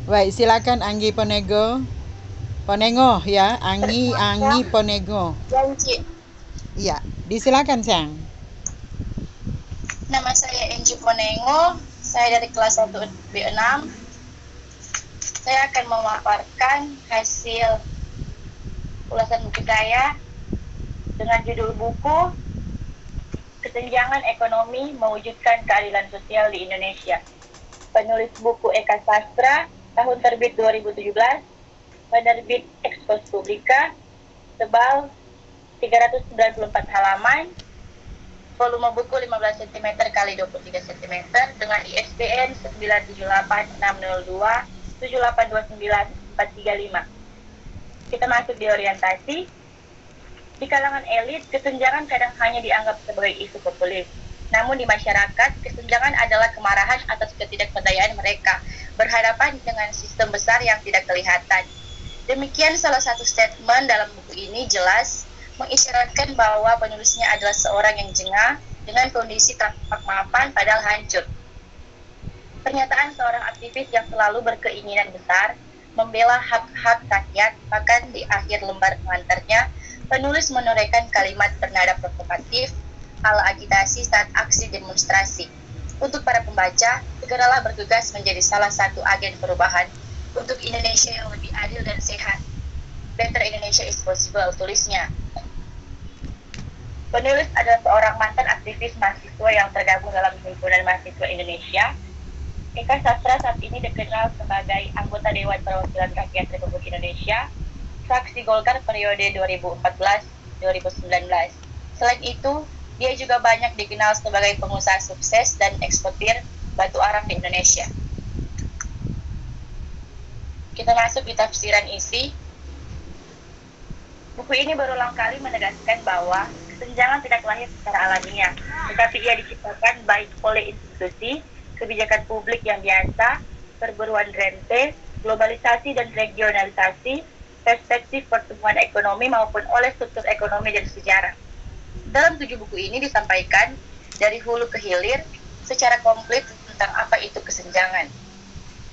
Baik, silakan Anggi Ponego. Ponengo ya, Anggi Ponego. Janji. Iya, disilakan Sang. Nama saya Enji Ponengo. Saya dari kelas 1 B6. Saya akan memaparkan hasil ulasan buku saya dengan judul buku Kesenjangan Ekonomi Mewujudkan Keadilan Sosial di Indonesia. Penulis buku Eka Sastra, tahun terbit 2017, penerbit Expos Publica, tebal 394 halaman, volume buku 15 cm x 23 cm dengan ISBN 9786027829435. Kita masuk di orientasi. Di kalangan elit, kesenjangan kadang hanya dianggap sebagai isu populis. Namun di masyarakat, kesenjangan adalah kemarahan atas ketidakberdayaan mereka berhadapan dengan sistem besar yang tidak kelihatan. Demikian salah satu statement dalam buku ini jelas mengisyaratkan bahwa penulisnya adalah seorang yang jengah dengan kondisi tampak mapan padahal hancur. Pernyataan seorang aktivis yang selalu berkeinginan besar membela hak-hak rakyat, bahkan di akhir lembar pengantarnya, penulis menorehkan kalimat bernada provokatif ala agitasi saat aksi demonstrasi. Untuk para pembaca, segeralah bergegas menjadi salah satu agen perubahan untuk Indonesia yang lebih adil dan sehat. Better Indonesia is possible, tulisnya. Penulis adalah seorang mantan aktivis mahasiswa yang tergabung dalam Himpunan Mahasiswa Indonesia. Eka Sastra saat ini dikenal sebagai anggota Dewan Perwakilan Rakyat Republik Indonesia, fraksi Golkar periode 2014-2019. Selain itu, dia juga banyak dikenal sebagai pengusaha sukses dan eksportir batu arang di Indonesia. Kita masuk di tafsiran isi. Buku ini berulang kali menegaskan bahwa kesenjangan tidak lahir secara alamiah, tetapi ia diciptakan baik oleh institusi, kebijakan publik yang biasa, perburuan rente, globalisasi dan regionalisasi, perspektif pertumbuhan ekonomi maupun oleh struktur ekonomi dan sejarah. Dalam 7 buku ini disampaikan dari hulu ke hilir secara komplit tentang apa itu kesenjangan,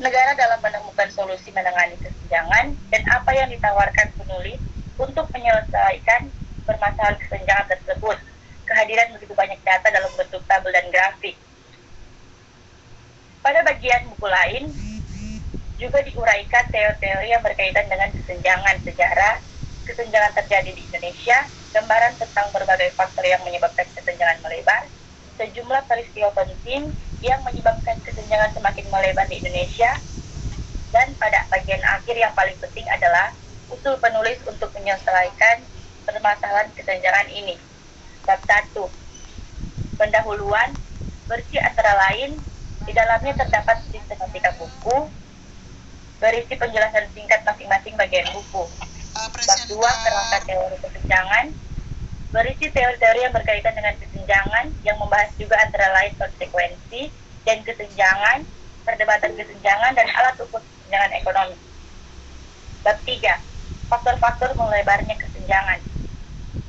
negara dalam menemukan solusi menangani kesenjangan, dan apa yang ditawarkan penulis untuk menyelesaikan permasalahan kesenjangan tersebut. Kehadiran begitu banyak data dalam bentuk tabel dan grafik. Pada bagian buku lain, juga diuraikan teori-teori yang berkaitan dengan kesenjangan sejarah, kesenjangan terjadi di Indonesia, gambaran tentang berbagai faktor yang menyebabkan kesenjangan melebar, sejumlah peristiwa penting yang menyebabkan kesenjangan semakin melebar di Indonesia, dan pada bagian akhir yang paling penting adalah usul penulis untuk menyelesaikan permasalahan kesenjangan ini. Bab 1. Pendahuluan, berisi antara lain, di dalamnya terdapat sistematika buku, berisi penjelasan singkat masing-masing bagian buku. Bab 2, kerangka teori kesenjangan, berisi teori-teori yang berkaitan dengan kesenjangan yang membahas juga antara lain konsekuensi dan kesenjangan, perdebatan kesenjangan, dan alat ukur kesenjangan ekonomi. Bab 3, faktor-faktor melebarnya kesenjangan,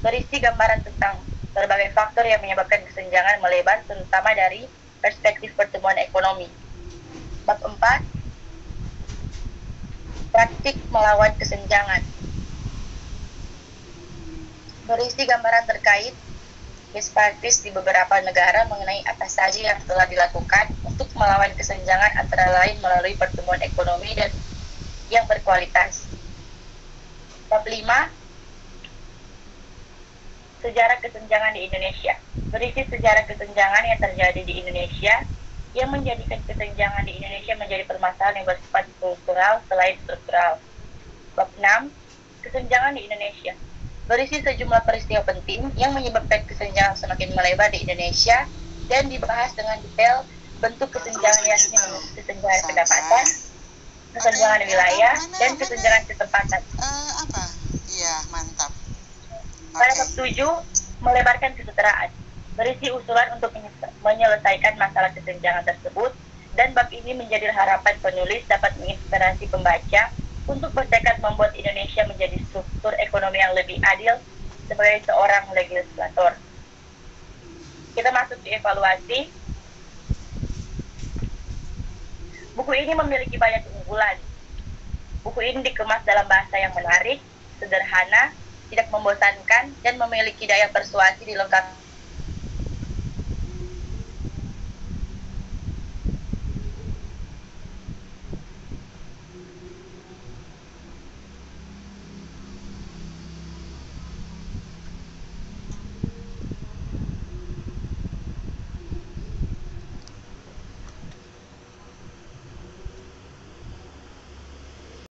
berisi gambaran tentang berbagai faktor yang menyebabkan kesenjangan melebar, terutama dari perspektif pertumbuhan ekonomi. Bab 4, praktik melawan kesenjangan, berisi gambaran terkait best practice di beberapa negara mengenai apa saja yang telah dilakukan untuk melawan kesenjangan, antara lain melalui pertumbuhan ekonomi dan yang berkualitas. Bab 5, sejarah kesenjangan di Indonesia, berisi sejarah kesenjangan yang terjadi di Indonesia yang menjadikan kesenjangan di Indonesia menjadi permasalahan yang bersifat struktural selain struktural. Bab 6, kesenjangan di Indonesia, berisi sejumlah peristiwa penting yang menyebabkan kesenjangan semakin melebar di Indonesia dan dibahas dengan detail bentuk kesenjangan, yakni kesenjangan pendapatan, kesenjangan wilayah, dan kesenjangan ketempatan. Iya, mantap. Pada bab 7, melebarkan kesetaraan, berisi usulan untuk menyelesaikan masalah kesenjangan tersebut, dan bab ini menjadi harapan penulis dapat menginspirasi pembaca untuk bertekad membuat Indonesia menjadi struktur ekonomi yang lebih adil sebagai seorang legislator. Kita masuk di evaluasi. Buku ini memiliki banyak keunggulan, Buku ini dikemas dalam bahasa yang menarik, sederhana, tidak membosankan, dan memiliki daya persuasi dilengkapi